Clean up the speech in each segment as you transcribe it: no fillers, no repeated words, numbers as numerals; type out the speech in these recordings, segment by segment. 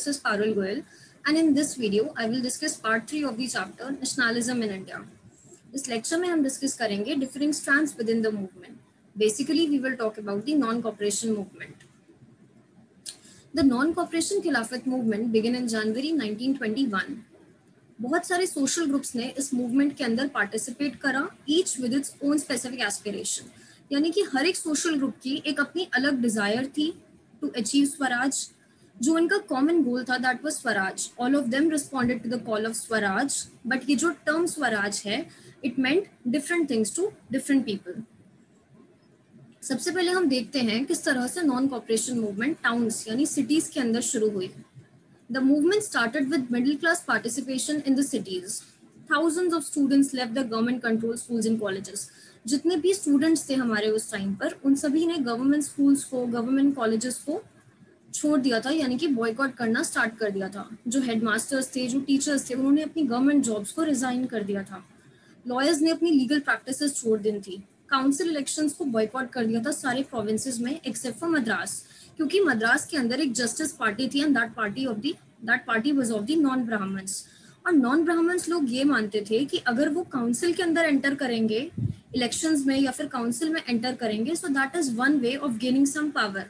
This is Parul Goyal, and in this video, I will discuss part 3 of the chapter Nationalism in India. इस lecture में हम discuss करेंगे different strands within the movement. Basically, we will talk about the non-cooperation movement. The non-cooperation खिलाफत movement began in January 1921. बहुत सारे social groups ने इस movement के अंदर पार्टिसिपेट करा, each with its own specific aspiration. यानी कि हर एक सोशल ग्रुप की एक अपनी अलग डिजायर थी टू अचीव स्वराज. जो उनका कॉमन गोल था that was swaraj. All of them responded to the call of swaraj, but ये जो टर्म स्वराज है it meant different things to different people. सबसे पहले हम देखते हैं किस तरह से नॉन कॉपरेशन मूवमेंट टाउन्स यानी सिटीज के अंदर शुरू हुई. The movement started with middle class participation in the cities. Thousands of students left the government controlled schools and colleges. जितने भी स्टूडेंट्स थे हमारे उस टाइम पर उन सभी ने गवर्नमेंट स्कूल्स को, गवर्नमेंट कॉलेजेस को छोड़ दिया था, यानी कि बॉयकॉट करना स्टार्ट कर दिया था. जो हेडमास्टर्स थे, जो टीचर्स थे, उन्होंने अपनी गवर्नमेंट जॉब्स को रिजाइन कर दिया था. लॉयर्स ने अपनी लीगल प्रैक्टिसेस छोड़ दी थी. काउंसिल इलेक्शंस को बॉयकॉट कर दिया था सारे प्रोविंसेस में एक्सेप्ट फॉर मद्रास, क्योंकि मद्रास के अंदर एक जस्टिस पार्टी थी and that party was of the non Brahmins. और नॉन ब्राह्मण्स लोग ये मानते थे कि अगर वो काउंसिल के अंदर एंटर करेंगे इलेक्शंस में या फिर काउंसिल में एंटर करेंगे, so that is one way of gaining some power,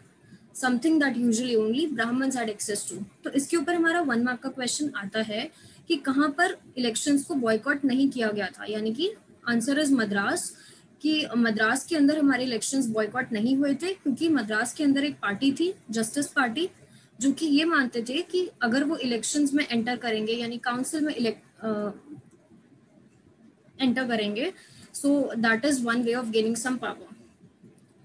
something that usually only Brahmins had access to. तो इसके ऊपर हमारा 1 मार्क का क्वेश्चन आता है कि कहाँ पर इलेक्शंस को बॉयकॉट नहीं किया गया था, यानी कि आंसर इज मद्रास. कि मद्रास के अंदर हमारे इलेक्शंस बॉयकॉट नहीं हुए थे क्योंकि मद्रास के अंदर एक पार्टी थी, जस्टिस पार्टी, जो कि ये मानते थे कि अगर वो इलेक्शंस में एंटर करेंगे यानी काउंसिल में एंटर करेंगे, so that is one way of gaining some power.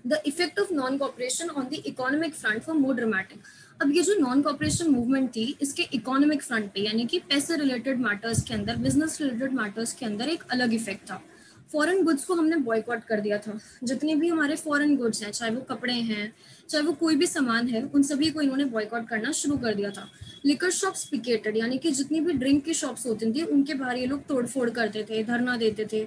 The effect of non cooperation on the economic front for more dramatic. अब ये जो नॉन कॉपरेशन मूवमेंट थी इसके इकोनॉमिक फ्रंट पे यानी कि पैसे रिलेटेड मैटर्स के अंदर, बिजनेस रिलेटेड मैटर्स के अंदर एक अलग इफेक्ट था. फॉरेन गुड्स को हमने बॉयकॉट कर दिया था. जितने भी हमारे फॉरेन गुड्स हैं, चाहे वो कपड़े हैं, चाहे वो कोई भी सामान है, उन सभी को इन्होंने बॉयकॉट करना शुरू कर दिया था. लिकर शॉप्स पिकेटेड, यानी कि जितनी भी ड्रिंक की शॉप्स होती थी उनके बाहर ये लोग तोड़फोड़ करते थे, धरना देते थे.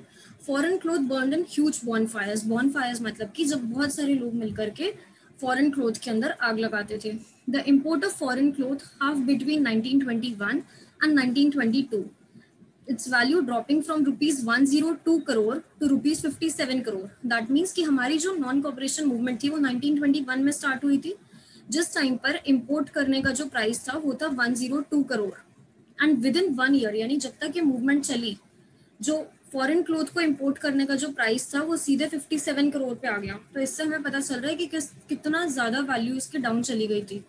Foreign cloth burned in huge bonfires. Bonfires मतलब कि जब बहुत सारे लोग मिलकर के फॉरेन क्लोथ के अंदर आग लगाते थे. The import of foreign cloth half between 1921 and 1922. its value dropping from rupees 102 crore to rupees 57 crore. That means कि हमारी जो नॉन कॉपरेशन मूवमेंट थी वो 1921 में स्टार्ट हुई थी, जिस टाइम पर इंपोर्ट करने का जो प्राइस था वो था 102 crore. And with in 1 year यानी जब तक ये मूवमेंट चली, जो फॉरेन क्लोथ को इंपोर्ट करने का जो प्राइस था वो सीधे 57 करोड़ पे आ गया. तो इससे हमें पता चल रहा है कि कितना ज्यादा वैल्यू इसके डाउन चली गई थी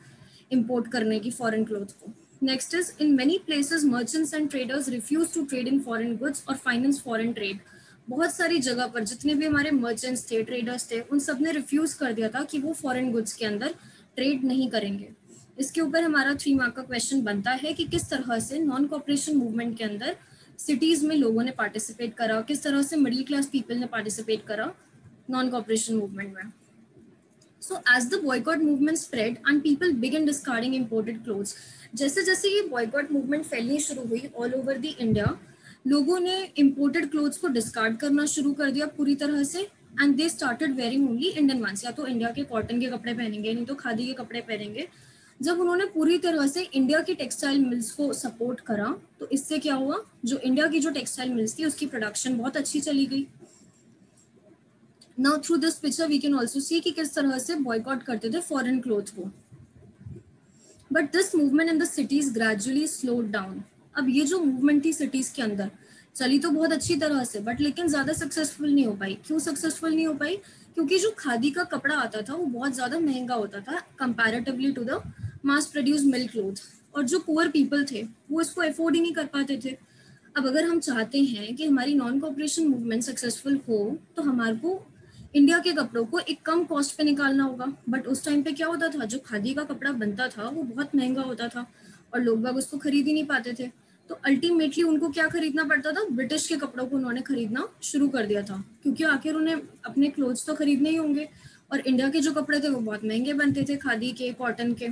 इंपोर्ट करने की फॉरेन क्लोथ को. Next is, in many places merchants and traders refuse to trade in foreign goods or finance foreign trade. बहुत सारी जगह पर जितने भी हमारे मर्चेंट्स थे, ट्रेडर्स थे, उन सब ने रिफ्यूज कर दिया था कि वो फॉरेन गुड्स के अंदर ट्रेड नहीं करेंगे. इसके ऊपर हमारा 3 मार्क का क्वेश्चन बनता है कि किस तरह से नॉन कॉपरेशन मूवमेंट के अंदर सिटीज में लोगों ने पार्टिसिपेट करा, किस तरह से मिडिल क्लास पीपल ने पार्टिसिपेट करा नॉन कॉपरेशन मूवमेंट में. So as the boycott movement spread and people began discarding imported clothes, जैसे जैसे ये boycott movement फैलनी शुरू हुई all over the India, लोगों ने imported clothes को discard करना शुरू कर दिया पूरी तरह से, and they started wearing only Indian ones. या तो इंडिया के कॉटन के कपड़े पहनेंगे, नहीं तो खादी के कपड़े पहनेंगे. जब उन्होंने पूरी तरह से इंडिया की टेक्सटाइल मिल्स को सपोर्ट करा तो इससे क्या हुआ, जो इंडिया की जो टेक्सटाइल मिल्स थी उसकी प्रोडक्शन बहुत अच्छी चली गई. Now through this picture we can also see कि किस तरह से boycott करते थे foreign clothes को. But this movement in the cities gradually slowed down. अब ये जो movement थी cities के अंदर चली तो बहुत अच्छी तरह से, but लेकिन ज़्यादा successful नहीं हो पाई. क्यों successful नहीं हो पाई? क्योंकि जो खादी का कपड़ा आता था वो बहुत ज़्यादा महंगा होता था comparatively to the mass produced mill cloth. और जो poor people थे वो इसको afford ही नहीं कर पाते थे. अब अगर हम चाहते हैं कि हमारी नॉन कॉपरेशन मूवमेंट सक्सेसफुल हो तो हमारे को इंडिया के कपड़ों को एक कम कॉस्ट पे निकालना होगा. बट उस टाइम पे क्या होता था, जो खादी का कपड़ा बनता था वो बहुत महंगा होता था और लोग बाग उसको खरीद ही नहीं पाते थे. तो अल्टीमेटली उनको क्या खरीदना पड़ता था, ब्रिटिश के कपड़ों को उन्होंने खरीदना शुरू कर दिया था, क्योंकि आखिर उन्हें अपने क्लोथ्स तो खरीदने ही होंगे और इंडिया के जो कपड़े थे वो बहुत महंगे बनते थे, खादी के, कॉटन के,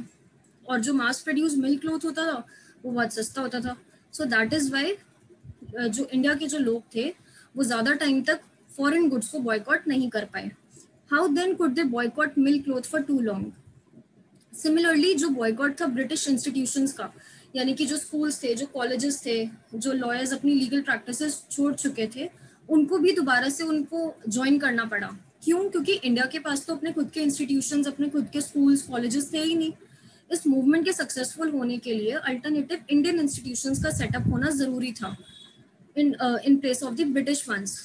और जो मास प्रोड्यूस मिल क्लोथ होता था वो बहुत सस्ता होता था. सो दैट इज वाई जो इंडिया के जो लोग थे वो ज्यादा टाइम तक फॉरेन गुड्स को बॉयकॉट नहीं कर पाए. How then could they boycott mill cloth for too long? Similarly जो बॉयकॉट था ब्रिटिश इंस्टीट्यूशंस का, यानी कि जो स्कूल्स थे, जो कॉलेजेस थे, जो लॉयर्स अपनी लीगल प्रैक्टिसेस छोड़ चुके थे, उनको भी दोबारा से उनको ज्वाइन करना पड़ा। क्यों? क्योंकि इंडिया के पास तो अपने खुद के इंस्टीट्यूशंस, अपने खुद के स्कूल्स कॉलेजेस थे ही नहीं। इस मूवमेंट के सक्सेसफुल होने के लिए अल्टरनेटिव इंडियन इंस्टीट्यूशंस का सेटअप होना जरूरी था in place of the British ones.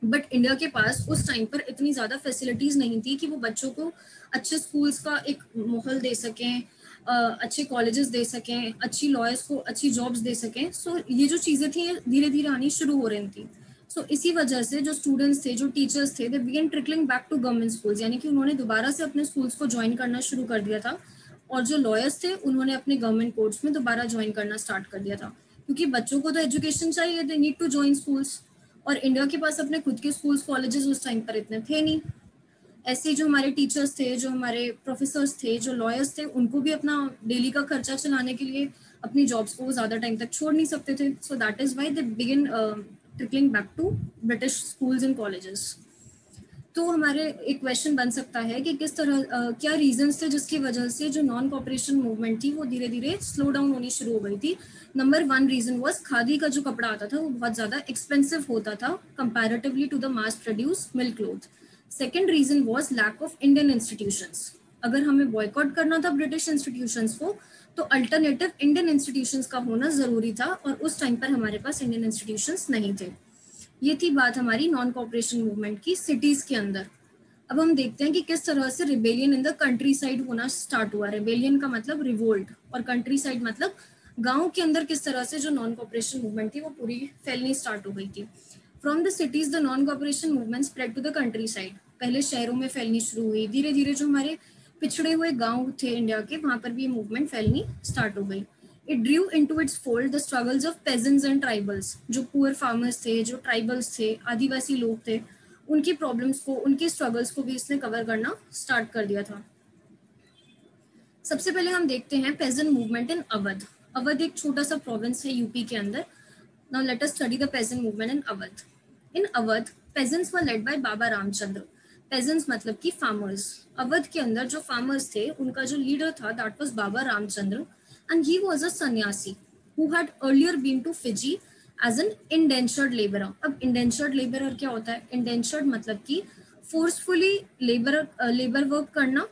But India के पास उस टाइम पर इतनी ज़्यादा फैसिलिटीज़ नहीं थी कि वो बच्चों को अच्छे स्कूल्स का एक माहौल दे सकें, अच्छे कॉलेजेस दे सकें, अच्छी लॉयर्स को अच्छी जॉब्स दे सकें। सो ये जो चीज़ें थी धीरे धीरे आनी शुरू हो रही थी। सो इसी वजह से जो स्टूडेंट्स थे, जो टीचर्स थे, they began trickling back to government schools, यानी कि उन्होंने दोबारा से अपने स्कूल्स को ज्वाइन करना शुरू कर दिया था। और जो लॉयर्स थे उन्होंने अपने गवर्नमेंट कोर्ट्स में दोबारा ज्वाइन करना स्टार्ट कर दिया था, क्योंकि बच्चों को तो एजुकेशन चाहिए, they need to join schools. और इंडिया के पास अपने खुद के स्कूल्स कॉलेजेस उस टाइम पर इतने थे नहीं। ऐसे जो हमारे टीचर्स थे, जो हमारे प्रोफेसर्स थे, जो लॉयर्स थे, उनको भी अपना डेली का खर्चा चलाने के लिए अपनी जॉब्स को ज़्यादा टाइम तक छोड़ नहीं सकते थे। So that is why they begin trickling back to British schools and colleges. तो हमारे एक क्वेश्चन बन सकता है कि किस तरह क्या रीजंस थे जिसकी वजह से जो नॉन कॉपरेशन मूवमेंट थी वो धीरे धीरे स्लो डाउन होनी शुरू हो गई थी। नंबर 1 रीजन वाज खादी का जो कपड़ा आता था वो बहुत ज़्यादा एक्सपेंसिव होता था comparatively to the mass produce mill cloth. Second reason was lack of Indian institutions. अगर हमें बॉयकॉट करना था ब्रिटिश इंस्टीट्यूशंस को, तो अल्टरनेटिव इंडियन इंस्टीट्यूशंस का होना ज़रूरी था, और उस टाइम पर हमारे पास इंडियन इंस्टीट्यूशंस नहीं थे। ये थी बात हमारी नॉन कॉपरेशन मूवमेंट की सिटीज के अंदर। अब हम देखते हैं कि किस तरह से rebellion in the country side होना स्टार्ट हुआ। रिबेलियन का मतलब रिवोल्ट, और कंट्री साइड मतलब गांव के अंदर किस तरह से जो नॉन कॉपरेशन मूवमेंट थी वो पूरी फैलनी स्टार्ट हो गई थी। From the cities the non cooperation movement spread to the countryside. पहले शहरों में फैलनी शुरू हुई, धीरे धीरे जो हमारे पिछड़े हुए गांव थे इंडिया के, वहां पर भी मूवमेंट फैलनी स्टार्ट हो गई। It drew into its fold the struggles of peasants and tribals। जो पुअर फार्मर्स थे, जो ट्राइबल्स थे, आदिवासी लोग थे, उनकी प्रॉब्लम्स को, उनकी स्ट्रगल्स को भी इसने कवर करना स्टार्ट कर दिया था। सबसे पहले हम देखते हैं peasant movement in Awadh. Awadh एक छोटा सा प्रोविंस है यूपी के अंदर। Now let us study the peasant movement in Awadh. In Awadh peasants were led by Baba Ramchandra. Peasants मतलब कि फार्मर्स। अवध के अंदर जो फार्मर्स थे उनका जो लीडर था that was Baba Ramchandra, and he was a sannyasi who had earlier been to Fiji as an indentured laborer। अब indentured laborer क्या होता है? indentured मतलब कि forcefully labor work करना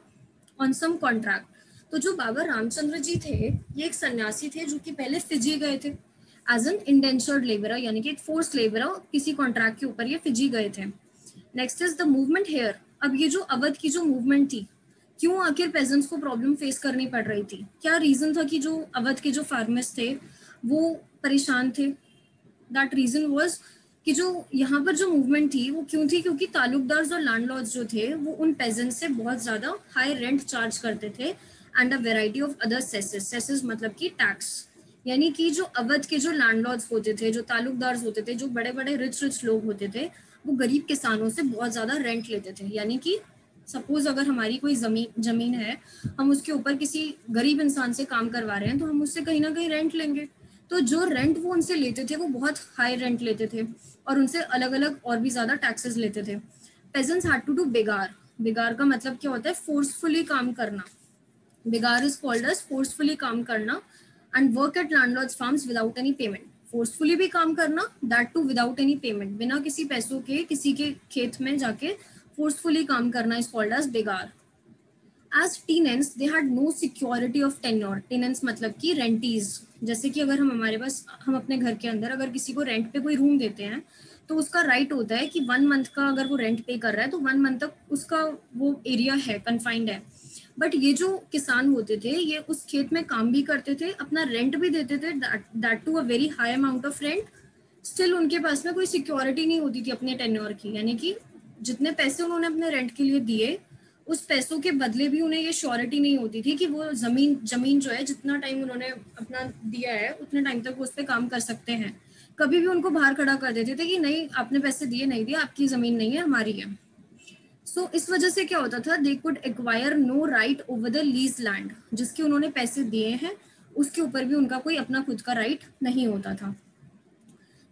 on some contract। तो जो बाबा रामचंद्र जी थे ये एक सन्यासी थे जो कि पहले फिजी गए थे एज एन इंडेंचर्ड लेबरर, यानी कि एक फोर्स लेबरर, किसी कॉन्ट्रैक्ट के ऊपर ये फिजी गए थे। Next is the movement here. अब ये जो अवध की जो मूवमेंट थी, क्यों आखिर पेजेंट्स को प्रॉब्लम फेस करनी पड़ रही थी? क्या रीजन था कि जो अवध के जो फार्मर्स थे वो परेशान थे? दैट रीजन वाज कि जो यहाँ पर जो मूवमेंट थी वो क्यों थी? क्योंकि तालुकदार्स और लैंडलॉर्ड्स जो थे वो उन पेजेंट्स से बहुत ज्यादा हाई रेंट चार्ज करते थे and a variety of other सेसेस। सेसेस मतलब कि टैक्स, यानी कि जो अवध के जो लैंडलॉर्ड्स होते थे, जो तालुकदार्स होते थे, जो बड़े बड़े रिच लोग होते थे, वो गरीब किसानों से बहुत ज्यादा रेंट लेते थे। यानी कि सपोज अगर हमारी कोई जमीन है, हम उसके ऊपर किसी गरीब इंसान से काम करवा रहे हैं, तो हम उससे कहीं ना कहीं रेंट लेंगे। तो जो रेंट वो उनसे लेते थे वो बहुत हाई रेंट लेते थे, और उनसे अलग अलग और भी ज्यादा टैक्सेस लेते थे। Peasants had to do begar. Begar का मतलब क्या होता है? फोर्सफुली काम करना। Begar is called as forcefully काम करना and work at landlords farms without any payment. Forcefully भी काम करना, that too without any payment, बिना किसी पैसों के किसी के खेत में जाके फोर्सफुली काम करना is called as begar. As tenants they had no security of tenure. Tenants मतलब कि रेंटीज। जैसे कि अगर हम अपने घर के अंदर अगर किसी को रेंट पे कोई रूम देते हैं, तो उसका राइट होता है कि 1 मंथ का अगर वो रेंट पे कर रहा है तो 1 मंथ तक उसका वो एरिया है, कन्फाइंड है। बट ये जो किसान होते थे ये उस खेत में काम भी करते थे, अपना रेंट भी देते थे, that too a very high amount of rent. Still उनके पास में कोई सिक्योरिटी नहीं होती थी अपने टेन्योर की, यानी कि जितने पैसे उन्होंने अपने रेंट के लिए दिए उस पैसों के बदले भी उन्हें ये श्योरिटी नहीं होती थी कि वो जमीन जो है, जितना टाइम उन्होंने अपना दिया है उतने टाइम तक वो उस पर काम कर सकते हैं। कभी भी उनको बाहर खड़ा कर देते थे कि नहीं, आपने पैसे दिए नहीं दिए, आपकी जमीन नहीं है, हमारी है। सो इस वजह से क्या होता था? They could acquire no right over the lease land. जिसके उन्होंने पैसे दिए हैं उसके ऊपर भी उनका कोई अपना खुद का राइट नहीं होता था।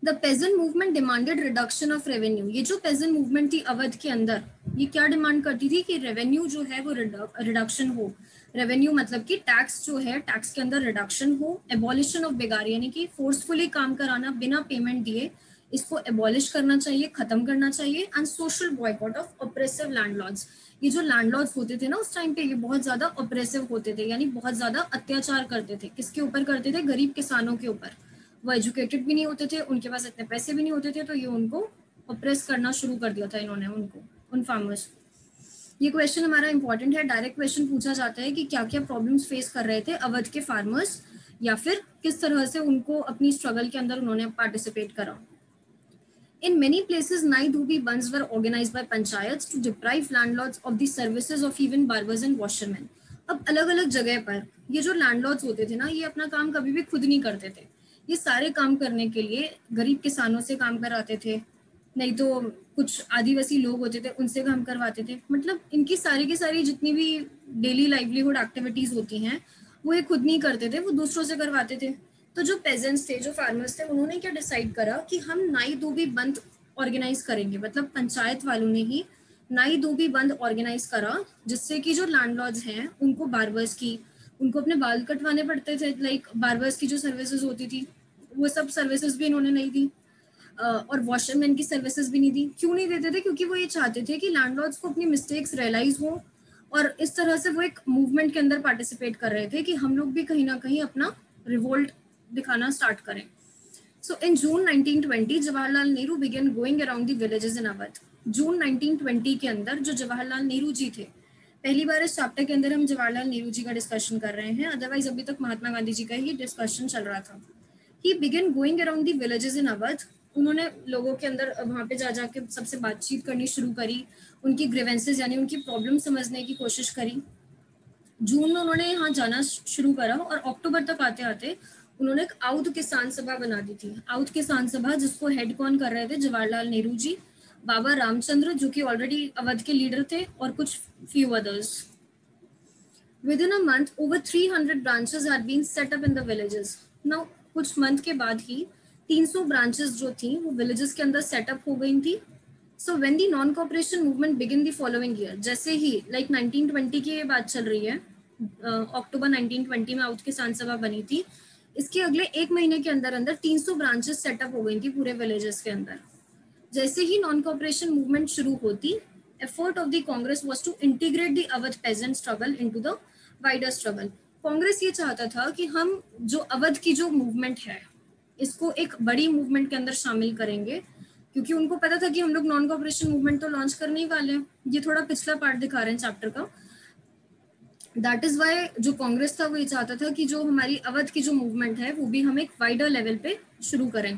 The peasant movement demanded reduction of revenue. ये जो पेजेंट मूवमेंट थी अवध के अंदर, ये क्या डिमांड करती थी कि रेवेन्यू जो है वो रिडक्शन हो। रेवेन्यू मतलब कि टैक्स जो है, टैक्स के अंदर रिडक्शन हो। एबॉलिशन ऑफ बेगार, यानी कि फोर्सफुली काम कराना बिना पेमेंट दिए, इसको एबॉलिश करना चाहिए, खत्म करना चाहिए। And social boycott of oppressive landlords. ये जो लैंडलॉर्ड्स होते थे ना उस टाइम पे, ये बहुत ज्यादा ऑपरेसिव होते थे, यानी बहुत ज्यादा अत्याचार करते थे। किसके ऊपर करते थे? गरीब किसानों के ऊपर। वो एजुकेटेड भी नहीं होते थे, उनके पास इतने पैसे भी नहीं होते थे, तो ये उनको ऑपरेस करना शुरू कर दिया था इन्होंने, उनको, उन फार्मर्स। ये क्वेश्चन हमारा इंपॉर्टेंट है, डायरेक्ट क्वेश्चन पूछा जाता है कि क्या क्या प्रॉब्लम्स फेस कर रहे थे अवध के फार्मर्स, या फिर किस तरह से उनको अपनी स्ट्रगल के अंदर उन्होंने पार्टिसिपेट करा। In many places, Nai Dhubi bands were organized by panchayats to deprive landlords of the services of even barbers and washermen. अब अलग अलग जगह पर ये जो लैंडलॉर्ड्स होते थे ना, ये अपना काम कभी भी खुद नहीं करते थे। ये सारे काम करने के लिए गरीब किसानों से काम कराते थे, नहीं तो कुछ आदिवासी लोग होते थे उनसे काम करवाते थे। मतलब इनकी सारी की सारी जितनी भी डेली लाइवलीहुड एक्टिविटीज होती हैं वो ये खुद नहीं करते थे, वो दूसरों से करवाते थे। तो जो पेजेंट्स थे, जो फार्मर्स थे, उन्होंने क्या डिसाइड करा कि हम नाई धोबी बंद ऑर्गेनाइज करेंगे। मतलब पंचायत वालों ने ही नाई धोबी बंद ऑर्गेनाइज करा, जिससे कि जो लैंडलॉर्ड्स हैं उनको बार्बर्स की, उनको अपने बाल कटवाने पड़ते थे, लाइक बार्बर्स की जो सर्विसेज होती थी वो सब सर्विसेज भी इन्होंने नहीं दी, और वॉशरमैन की सर्विसेज भी नहीं दी। क्यों नहीं देते थे? क्योंकि वो ये चाहते थे कि लैंडलॉर्ड्स को अपनी मिस्टेक्स रियलाइज हो, और इस तरह से वो एक मूवमेंट के अंदर पार्टिसिपेट कर रहे थे कि हम लोग भी कहीं ना कहीं अपना रिवोल्ट दिखाना स्टार्ट करें। So in June 1920, Jawaharlal Nehru began going around the villages in Awadh. जून 1920 के अंदर जो जवाहरलाल नेहरू जी थे, पहली बार इस चैप्टर के अंदर हम जवाहरलाल नेहरू जी का डिस्कशन कर रहे हैं, अदरवाइज अभी तक महात्मा गांधी जी का ही डिस्कशन चल रहा था। He began going around the villages in Awadh. उन्होंने लोगों के अंदर वहां पे जा जाके सबसे बातचीत करनी शुरू करी, उनकी ग्रीवेंसेस यानी उनकी प्रॉब्लम समझने की कोशिश करी। जून में उन्होंने यहाँ जाना शुरू करा, और अक्टूबर तक आते आते उन्होंने एक आउध किसान सभा बना दी थी। आउध किसान सभा जिसको हेड कौन कर रहे थे? जवाहरलाल नेहरू जी, बाबा रामचंद्र जो कि ऑलरेडी अवध के लीडर थे, और कुछ few others. Within a month over 300 branches had been set up in the villages. Now कुछ मंथ के बाद ही 300 ब्रांचेस जो थी वो विलेजेस के अंदर सेटअप हो गई थी। So when the non cooperation movement begin the following year, जैसे ही लाइक 1920 की ये बात चल रही है, अक्टूबर 1920 में आउध किसान सभा बनी थी, इसके अगले एक महीने के अंदर अंदर 300 ब्रांचेस सेटअप हो गई थी पूरे विलेजेस के अंदर। जैसे ही नॉन कॉपरेशन मूवमेंट शुरू होती, effort of the Congress was to integrate the Awadh peasant struggle into the wider struggle. Congress ये चाहता था कि हम जो अवध की जो मूवमेंट है इसको एक बड़ी मूवमेंट के अंदर शामिल करेंगे, क्योंकि उनको पता था कि हम लोग नॉन कॉपरेशन मूवमेंट तो लॉन्च करने ही वाले हैं। ये थोड़ा पिछला पार्ट दिखा रहे हैं चैप्टर का। दैट इज वाई जो कांग्रेस था वो ये चाहता था कि जो हमारी अवध की जो मूवमेंट है वो भी हम एक वाइडर लेवल पे शुरू करें।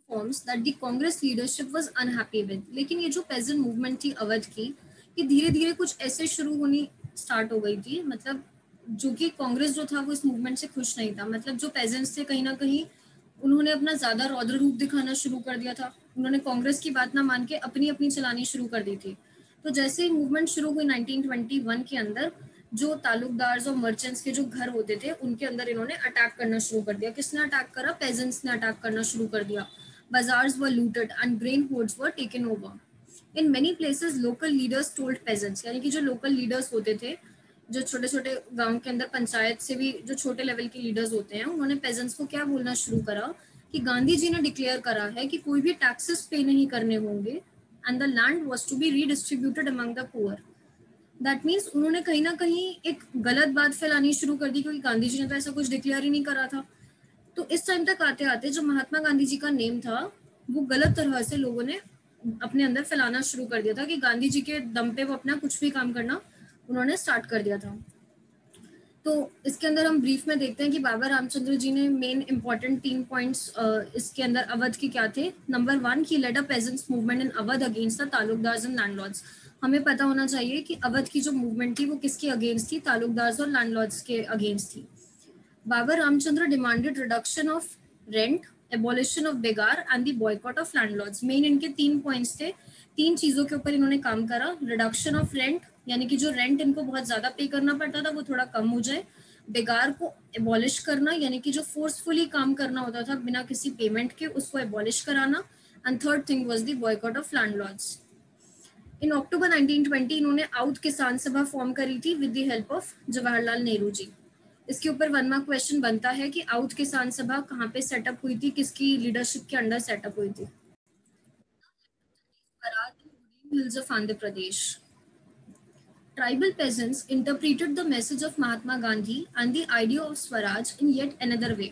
Forms that the Congress leadership was unhappy with. लेकिन ये जो पेजेंट मूवमेंट थी अवध की, ये धीरे धीरे कुछ ऐसे शुरू होनी स्टार्ट हो गई थी, मतलब जो कि कांग्रेस जो था वो इस मूवमेंट से खुश नहीं था। मतलब जो पेजेंट्स थे कहीं ना कहीं उन्होंने अपना ज्यादा रौद्र रूप दिखाना शुरू कर दिया था, उन्होंने कांग्रेस की बात ना मान के अपनी अपनी चलानी शुरू कर दी थी। तो जैसे ही मूवमेंट शुरू हुई 1921 के अंदर, जो तालुकदार्स और मर्चेंट्स के जो घर होते थे उनके अंदर इन्होंने अटैक करना शुरू कर दिया। किसने अटैक करा? पेजेंट्स ने अटैक करना शुरू कर दिया। Bazaars were looted and grain hoards were taken over. In many places, local leaders told peasants, यानी कि जो local leaders होते थे, जो छोटे छोटे गांव के अंदर पंचायत से भी जो छोटे लेवल के लीडर्स होते हैं, उन्होंने पेजेंट्स को क्या बोलना शुरू करा कि गांधी जी ने डिक्लेयर करा है कि कोई भी टैक्सेस पे नहीं करने होंगे, and the land was to be redistributed among the poor. That means उन्होंने कहीं ना कहीं एक गलत बात फैलानी शुरू कर दी, क्योंकि गांधी जी ने तो ऐसा कुछ डिक्लेयर ही नहीं करा था। तो इस टाइम तक आते आते जो महात्मा गांधी जी का नेम था वो गलत तरह से लोगों ने अपने अंदर फैलाना शुरू कर दिया था, कि गांधी जी के दम पे वो अपना कुछ भी काम करना उन्होंने स्टार्ट कर दिया था। तो इसके अंदर हम ब्रीफ में देखते हैं कि बाबा रामचंद्र जी ने मेन इंपॉर्टेंट 3 पॉइंट्स इसके अंदर अवध के क्या थे। Number 1, he led a peasants movement in Awadh against the taluqdars and landlords. हमें पता होना चाहिए कि अवध की जो मूवमेंट थी वो किसके अगेंस्ट थी? तालुकदार्स और लैंडलॉर्ड्स के अगेंस्ट थी। Baba Ramchandra demanded reduction of rent, abolition of begar and the boycott of landlords. Main इनके 3 पॉइंट्स थे, 3 चीजों के ऊपर इन्होंने काम करा। रिडक्शन ऑफ रेंट, यानी कि जो रेंट इनको बहुत ज्यादा पे करना पड़ता था वो थोड़ा कम हो जाए। बेगार को एबॉलिश करना, यानी कि जो फोर्सफुली काम करना होता था बिना किसी पेमेंट के, उसको एबॉलिश कराना। And third thing was the boycott of landlords. In October 1920 इन्होंने आउट किसान सभा फॉर्म करी थी with the help of Jawaharlal Nehru ji. इसके ऊपर 1 मार्क क्वेश्चन बनता है कि आउट किसान सभा कहाँ पे सेटअप हुई थी, किसकी लीडरशिप के अंडर सेटअप हुई थी? Hills of Andhra Pradesh. Tribal peasants interpreted the message of Mahatma Gandhi and the idea of Swaraj in yet another way.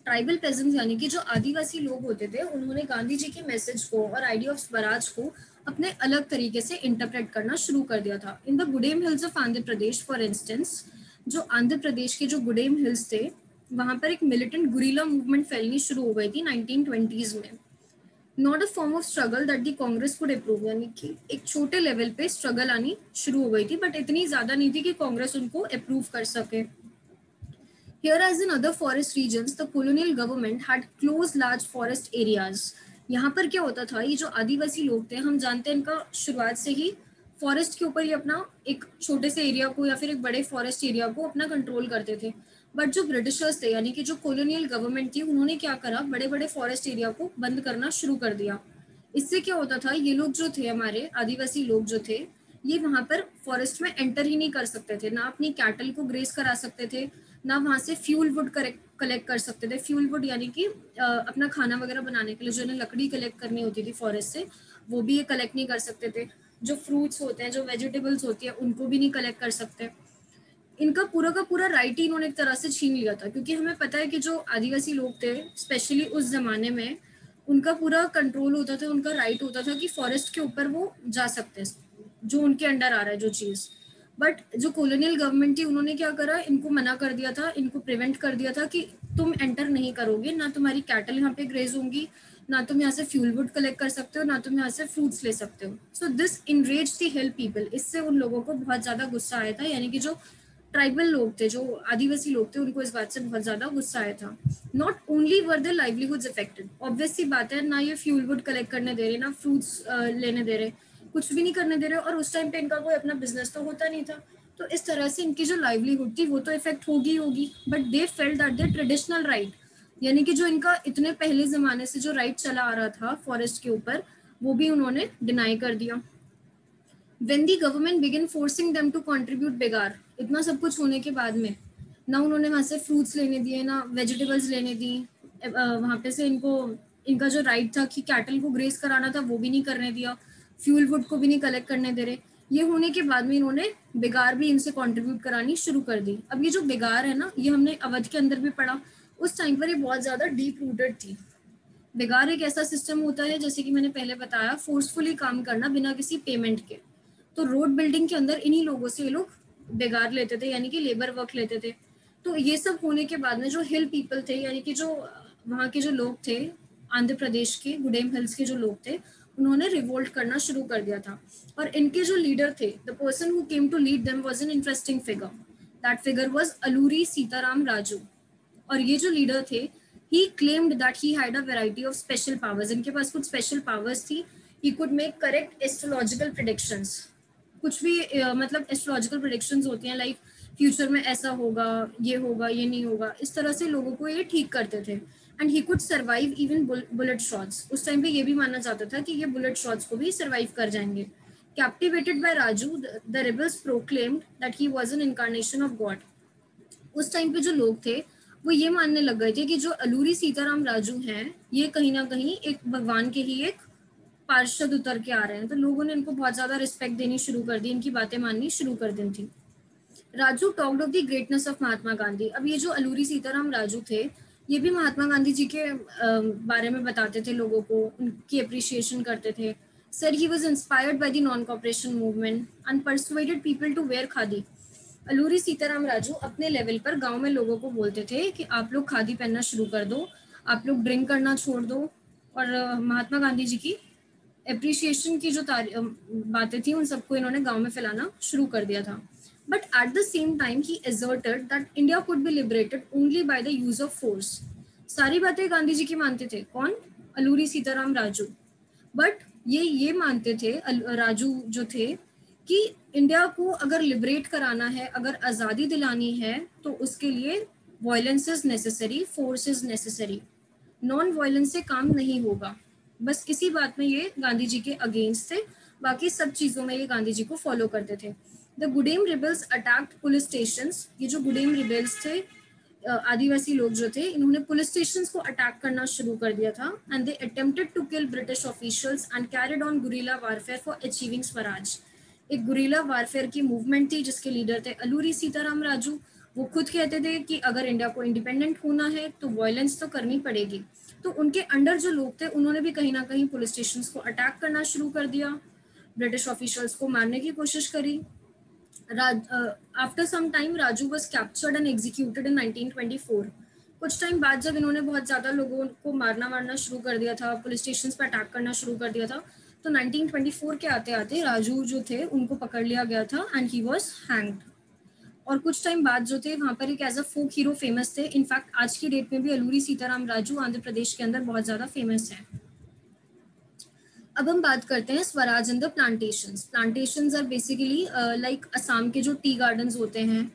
Tribal pageants यानी कि जो आदिवासी लोग होते थे, उन्होंने गांधी जी के मैसेज को और आइडिया ऑफ स्वराज को अपने अलग तरीके से इंटरप्रेट करना शुरू कर दिया था। In the Gudem hills of Andhra Pradesh for instance, जो आंध्र प्रदेश के जो गुडेम हिल्स थे, वहां पर एक मिलिटेंट गुरिल्ला मूवमेंट फैलनी शुरू हो गई थी 1920s में। Not a form of struggle that the Congress could approve, यानी कि एक छोटे लेवल पे स्ट्रगल आनी शुरू हो गई थी, बट इतनी ज्यादा नहीं थी कि कांग्रेस उनको अप्रूव कर सके। Here, as in other forest regions, the colonial government had closed large forest areas. यहाँ पर क्या होता था, ये जो आदिवासी लोग थे, हम जानते हैं इनका शुरुआत से ही फॉरेस्ट के ऊपर ही अपना एक छोटे से एरिया को या फिर एक बड़े फॉरेस्ट एरिया को अपना कंट्रोल करते थे। बट जो ब्रिटिशर्स थे, यानी कि जो कॉलोनियल गवर्नमेंट थी, उन्होंने क्या करा, बड़े बड़े फॉरेस्ट एरिया को बंद करना शुरू कर दिया। इससे क्या होता था, ये लोग जो थे, हमारे आदिवासी लोग जो थे, ये वहां पर फॉरेस्ट में एंटर ही नहीं कर सकते थे, ना अपनी कैटल को ग्रेस करा सकते थे, ना वहां से फ्यूल वुड कलेक्ट कर सकते थे। फ्यूल वुड यानी कि अपना खाना वगैरह बनाने के लिए जो लकड़ी कलेक्ट करनी होती थी फॉरेस्ट से, वो भी ये कलेक्ट नहीं कर सकते थे। जो फ्रूट्स होते हैं, जो वेजिटेबल्स होती है, उनको भी नहीं कलेक्ट कर सकते। इनका पूरा का पूरा राइट ही इन्होंने एक तरह से छीन लिया था, क्योंकि हमें पता है कि जो आदिवासी लोग थे, स्पेशली उस जमाने में, उनका पूरा कंट्रोल होता था, उनका राइट होता था कि फॉरेस्ट के ऊपर वो जा सकते हैं, जो उनके अंडर आ रहा है जो चीज। बट जो कॉलोनियल गवर्नमेंट थी, उन्होंने क्या करा, इनको मना कर दिया था, इनको प्रिवेंट कर दिया था कि तुम एंटर नहीं करोगे, ना तुम्हारी कैटल यहाँ पे ग्रेज होंगी, ना तुम यहाँ से फ्यूल वुड कलेक्ट कर सकते हो, ना तुम यहाँ से फ्रूट्स ले सकते हो। So this enraged the hill people. इससे उन लोगों को बहुत ज्यादा गुस्सा आया था, यानी कि जो ट्राइबल लोग थे, जो आदिवासी लोग थे, उनको इस बात से बहुत ज्यादा गुस्सा आया था। Not only were the livelihoods affected, obvious सी बात है, ना ये फ्यूल वुड कलेक्ट करने दे रहे, ना फ्रूट्स लेने दे रहे, कुछ भी नहीं करने दे रहे, और उस टाइम पे इनका कोई अपना बिजनेस तो होता नहीं था। तो इस तरह से इनकी जो लाइवलीहुड थी वो तो इफेक्ट होगी होगी, but they felt that there traditional right, यानी कि जो इनका इतने पहले जमाने से जो राइट चला आ रहा था फॉरेस्ट के ऊपर, वो भी उन्होंने डिनाई कर दिया। When the government began forcing them to contribute बेगार, इतना सब कुछ होने के बाद में, ना उन्होंने वहां से फ्रूट्स लेने दिए, ना वेजिटेबल्स लेने दी, वहां पे से इनको इनका जो राइट था कि कैटल को ग्रेस कराना था, वो भी नहीं करने दिया, फ्यूल वुड को भी नहीं कलेक्ट करने दे रहे। ये होने के बाद में इन्होंने बेगार भी इनसे कंट्रीब्यूट करानी शुरू कर दी। अब ये जो बेगार है ना, ये हमने अवध के अंदर भी पढ़ा, उस टाइम पर ये बहुत ज्यादा डीप रूटेड थी। बेगार एक ऐसा सिस्टम होता है, जैसे कि मैंने पहले बताया, फोर्सफुली काम करना बिना किसी पेमेंट के। तो रोड बिल्डिंग के अंदर इन्हीं लोगों से ये लोग बेगार लेते थे, यानी कि लेबर वर्क लेते थे। तो ये सब होने के बाद में जो हिल पीपल थे, यानी कि जो वहाँ के जो लोग थे, आंध्र प्रदेश के गुडेम हिल्स के जो लोग थे, उन्होंने रिवोल्ट करना शुरू कर दिया था। और इनके जो लीडर थे, the person who came to lead them was an interesting figure. That figure was Alluri Sitaram Raju. और ये जो लीडर थे, he claimed that he had a variety of special powers. इनके पास कुछ स्पेशल पावर्स थी। He could make correct astrological predictions. कुछ भी मतलब एस्ट्रोलॉजिकल प्रेडिक्शंस होती हैं, लाइक फ्यूचर में ऐसा होगा, ये होगा, ये नहीं होगा, इस तरह से लोगों को ये ठीक करते थे। And he could survive even bullet shots. उस टाइम पे ये भी माना जाता था कि ये बुलेट शॉट्स को भी सर्वाइव कर जाएंगे। Captivated by Raju, the rebels proclaimed that he was an incarnation of God. उस टाइम पे जो लोग थे, वो ये मानने लग गए थे कि जो अलूरी सीताराम राजू हैं, ये कहीं ना कहीं एक भगवान के ही एक पार्षद उतर के आ रहे हैं। तो लोगों ने इनको बहुत ज्यादा रिस्पेक्ट देनी शुरू कर दी, इनकी बातें माननी शुरू कर दी थी। Raju talked of the greatness of Mahatma Gandhi. अब ये जो अलूरी सीताराम राजू थे, ये भी महात्मा गांधी जी के बारे में बताते थे लोगों को, उनकी अप्रिशिएशन करते थे। Sir he was inspired by the non cooperation movement and persuaded people to wear khadi. Alluri Sitaram Raju अपने लेवल पर गांव में लोगों को बोलते थे कि आप लोग खादी पहनना शुरू कर दो, आप लोग ड्रिंक करना छोड़ दो। और महात्मा गांधी जी की एप्रिसिएशन की जो बातें थी, उन सबको इन्होंने गांव में फैलाना शुरू कर दिया था। But at the same time he asserted that India could be liberated only by the use of force. सारी बातें गांधी जी की मानते थे। कौन? अलूरी सीताराम राजू। बट ये मानते थे, राजू जो थे, कि इंडिया को अगर लिबरेट कराना है, अगर आज़ादी दिलानी है, तो उसके लिए violence is necessary, force is necessary, non violence से काम नहीं होगा। बस इसी बात में ये गांधी जी के अगेंस्ट थे, बाकी सब चीज़ों में ये गांधी जी को फॉलो करते थे। The Gudem rebels attacked police station. ये जो गुडेम रिबेल्स थे, आदिवासी लोग जो थे, इन्होंने पुलिस स्टेशंस को अटैक करना शुरू कर दिया था, and they attempted to kill British officials and carried on guerrilla warfare for achieving swaraj. एक गुरिल्ला वारफेयर की मूवमेंट थी जिसके लीडर थे अलूरी सीताराम राजू। वो खुद कहते थे कि अगर इंडिया को इंडिपेंडेंट होना है तो वायलेंस तो करनी पड़ेगी। तो उनके अंडर जो लोग थे उन्होंने भी कहीं ना कहीं पुलिस स्टेशंस को अटैक करना शुरू कर दिया, ब्रिटिश ऑफिशियल्स को मारने की कोशिश करी। After some time Raju was captured and executed in 1924। कुछ टाइम बाद जब इन्होंने बहुत ज्यादा लोगों को मारना शुरू कर दिया था, पुलिस स्टेशन पर अटैक करना शुरू कर दिया था, तो 1924 के आते आते राजू जो थे उनको पकड़ लिया गया था एंड ही वाज हैंग्ड। और कुछ टाइम बाद जो थे वहां पर एक as a folk hero famous थे। इनफैक्ट आज की डेट में भी अलूरी सीताराम राजू आंध्र प्रदेश के अंदर बहुत ज्यादा फेमस है। अब हम बात करते हैं swaraj in the plantations. Plantations are basically like Assam के जो टी गार्डन्स होते हैं,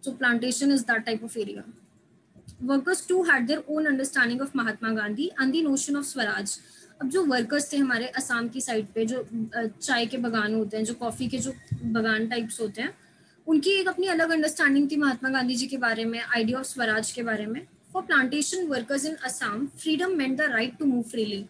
so plantation is that type of area. Workers too had their own understanding of Mahatma Gandhi and the notion of Swaraj. अब जो वर्कर्स थे हमारे असम की side पे, जो चाय के बगान होते हैं, जो कॉफी के जो बगान टाइप्स होते हैं, उनकी एक अपनी अलग अंडरस्टैंडिंग थी महात्मा गांधी जी के बारे में, आइडिया ऑफ स्वराज के बारे में। For plantation workers in Assam, freedom meant the right to move freely.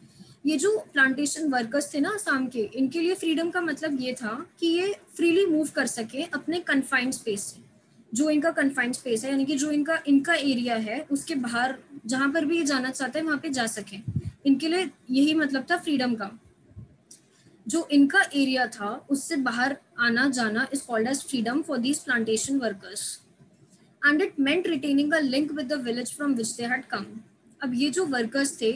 ये जो प्लांटेशन वर्कर्स थे ना असम के, इनके लिए फ्रीडम का मतलब ये था कि ये फ्रीली मूव कर सके अपने कन्फाइंड स्पेस से। जो इनका कन्फाइंड स्पेस है, यानी कि जो इनका इनका एरिया है, उसके बाहर जहां पर भी ये जाना चाहते हैं वहां पे जा सके। इनके लिए यही मतलब था फ्रीडम का। जो इनका एरिया था उससे बाहर आना जाना is called as freedom for these plantation workers, and it meant retaining a link with the village from which they had come. अब ये जो वर्कर्स थे,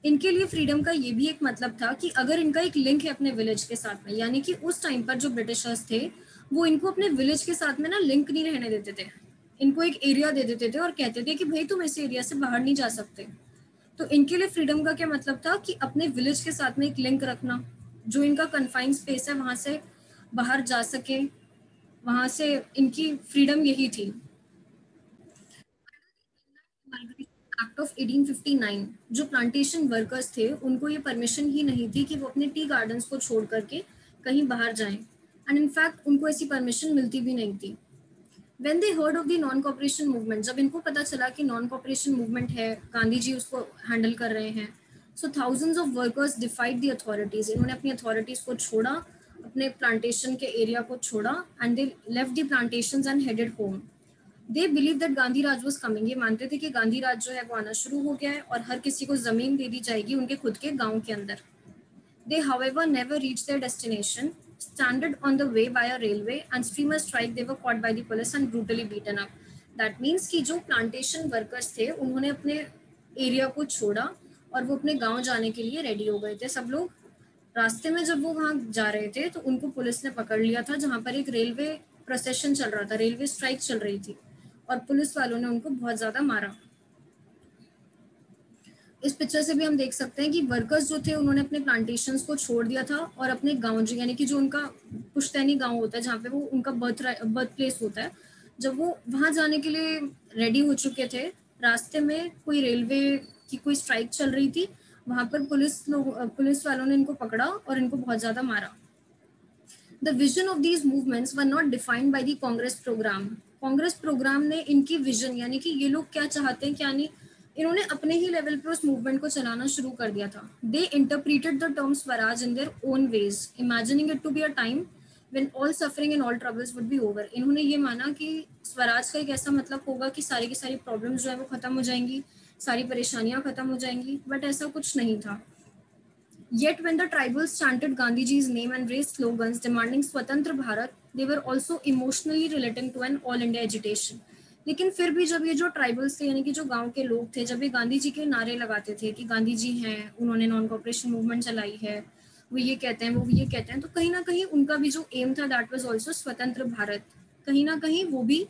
इनके लिए फ्रीडम का ये भी एक मतलब था कि अगर इनका एक लिंक है अपने विलेज के साथ में, यानी कि उस टाइम पर जो ब्रिटिशर्स थे वो इनको अपने विलेज के साथ में ना लिंक नहीं रहने देते थे। इनको एक एरिया दे देते थे और कहते थे कि भाई तुम इस एरिया से बाहर नहीं जा सकते। तो इनके लिए फ्रीडम का क्या मतलब था कि अपने विलेज के साथ में एक लिंक रखना, जो इनका कन्फाइंड स्पेस है वहां से बाहर जा सके, वहां से इनकी फ्रीडम यही थी। एक्ट ऑफ 1859, जो प्लांटेशन वर्कर्स थे उनको ये परमिशन ही नहीं थी कि वो अपने टी गार्डन्स को छोड़ करके कहीं बाहर जाएं, एंड इनफैक्ट उनको ऐसी परमिशन मिलती भी नहीं थी। When they heard of the non cooperation movement, जब इनको पता चला कि नॉन कॉपरेशन मूवमेंट है, गांधी जी उसको हैंडल कर रहे हैं, so thousands of workers defied the authorities. इन्होंने अपनी अथॉरिटीज को छोड़ा, अपने प्लांटेशन के एरिया को छोड़ा, and they left the plantations and headed home. They believe that Gandhi Raj was coming. ये मानते थे कि गांधी राज जो है वो आना शुरू हो गया है और हर किसी को जमीन दे दी जाएगी उनके खुद के गांव के अंदर। They, however, never reached their destination. Stranded on the way by a railway and steamer strike, they were caught by the police and brutally beaten up. That means कि जो प्लांटेशन वर्कर्स थे उन्होंने अपने एरिया को छोड़ा और वो अपने गांव जाने के लिए रेडी हो गए थे सब लोग। रास्ते में जब वो वहां जा रहे थे तो उनको पुलिस ने पकड़ लिया था, जहां पर एक रेलवे प्रोसेशन चल रहा था, रेलवे स्ट्राइक चल रही थी, और पुलिस वालों ने उनको बहुत ज्यादा मारा। इस पिक्चर से भी हम देख सकते हैं कि वर्कर्स जो थे उन्होंने अपने प्लांटेशंस को छोड़ दिया था और अपने गांव, जो यानी कि जो उनका पुश्तैनी गांव होता है, जहाँ पे वो उनका बर्थ प्लेस होता है, जब वो वहां जाने के लिए रेडी हो चुके थे, रास्ते में कोई रेलवे की कोई स्ट्राइक चल रही थी, वहां पर पुलिस वालों ने इनको पकड़ा और इनको बहुत ज्यादा मारा। The vision of these movements were not defined by the Congress program. Congress program ने इनकी विजन, यानी कि ये लोग क्या चाहते हैं क्या नहीं, इन्होंने अपने ही लेवल पे उस मूवमेंट को चलाना शुरू कर दिया था। They interpreted the term Swaraj in their own ways, imagining it to be a time when all suffering and all troubles would be over. इन्होंने ये माना कि स्वराज का एक ऐसा मतलब होगा कि सारी की सारी प्रॉब्लम्स जो है वो खत्म हो जाएंगी, सारी परेशानियां खत्म हो जाएंगी, बट ऐसा कुछ नहीं था। Yet when the tribals chanted Gandhiji's name and raised slogans demanding Swatantra Bharat, they were also emotionally relating to an all India agitation. लेकिन फिर भी जब ये जो ट्राइबल्स थे, यानी कि जो गांव के लोग थे, जब ये गांधी जी के नारे लगाते थे कि गांधी जी हैं, उन्होंने नॉन कॉपरेशन मूवमेंट चलाई है, वो ये कहते हैं, वो ये कहते हैं, तो कहीं ना कहीं उनका भी जो एम था दैट वाज आल्सो स्वतंत्र भारत। कहीं ना कहीं वो भी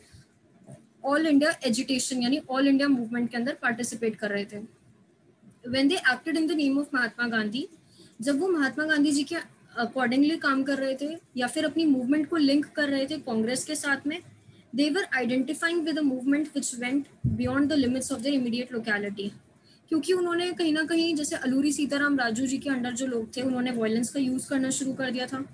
ऑल इंडिया एजिटेशन यानी ऑल इंडिया मूवमेंट के अंदर पार्टिसिपेट कर रहे थे। When they acted in the name of Mahatma Gandhi, जब वो महात्मा गांधी जी के अकॉर्डिंगली काम कर रहे थे या फिर अपनी मूवमेंट को लिंक कर रहे थे कांग्रेस के साथ में, they were identifying with a movement which went beyond the limits of the immediate locality. क्योंकि उन्होंने कहीं ना कहीं, जैसे अलूरी सीताराम राजू जी के अंडर जो लोग थे, उन्होंने वायलेंस का यूज करना शुरू कर दिया था।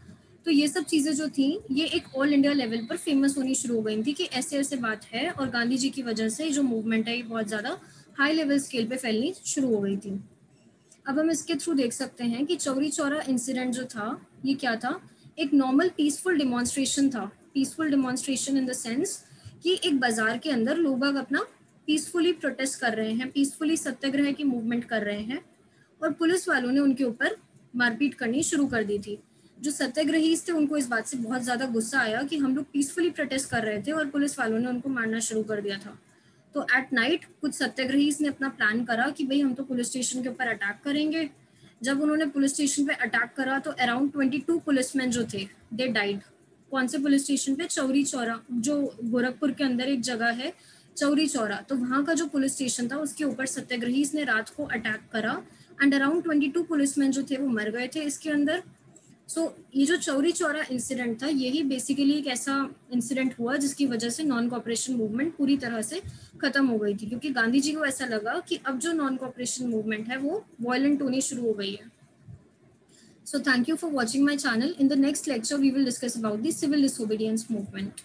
तो ये सब चीजें जो थी, ये एक ऑल इंडिया लेवल पर फेमस होनी शुरू हो गई थी कि ऐसे ऐसे बात है, और गांधी जी की वजह से जो मूवमेंट है ये बहुत ज्यादा हाई लेवल स्केल पे फैलनी शुरू हो गई थी। अब हम इसके थ्रू देख सकते हैं कि चौरी चौरा इंसिडेंट जो था, ये क्या था, एक नॉर्मल पीसफुल डिमॉन्स्ट्रेशन था। Peaceful demonstration in the sense कि एक बाजार के अंदर लोग अपना पीसफुली प्रोटेस्ट कर रहे हैं, पीसफुली सत्याग्रह की मूवमेंट कर रहे हैं, और पुलिस वालों ने उनके ऊपर मारपीट करनी शुरू कर दी थी। जो सत्याग्रही थे उनको इस बात से बहुत ज्यादा गुस्सा आया कि हम लोग पीसफुली प्रोटेस्ट कर रहे थे और पुलिस वालों ने उनको मारना शुरू कर दिया था। तो एट नाइट कुछ सत्याग्रही ने अपना प्लान करा कि भाई हम तो पुलिस स्टेशन के ऊपर अटैक करेंगे। जब उन्होंने पुलिस स्टेशन पे अटैक करा तो अराउंड 22 पुलिसमैन जो थे, दे डाइड। कौन से पुलिस स्टेशन पे? चौरी चौरा, जो गोरखपुर के अंदर एक जगह है चौरी चौरा, तो वहां का जो पुलिस स्टेशन था उसके ऊपर सत्याग्रही ने रात को अटैक करा एंड अराउंड 22 पुलिसमैन जो थे वो मर गए थे इसके अंदर। सो ये जो चौरी चौरा इंसिडेंट था, यही बेसिकली एक ऐसा इंसिडेंट हुआ जिसकी वजह से नॉन कॉपरेशन मूवमेंट पूरी तरह से खत्म हो गई थी, क्योंकि गांधी जी को ऐसा लगा कि अब जो नॉन कॉपरेशन मूवमेंट है वो वायलेंट होनी शुरू हो गई है। So thank you for watching my channel. In the next lecture, we will discuss about the civil disobedience movement.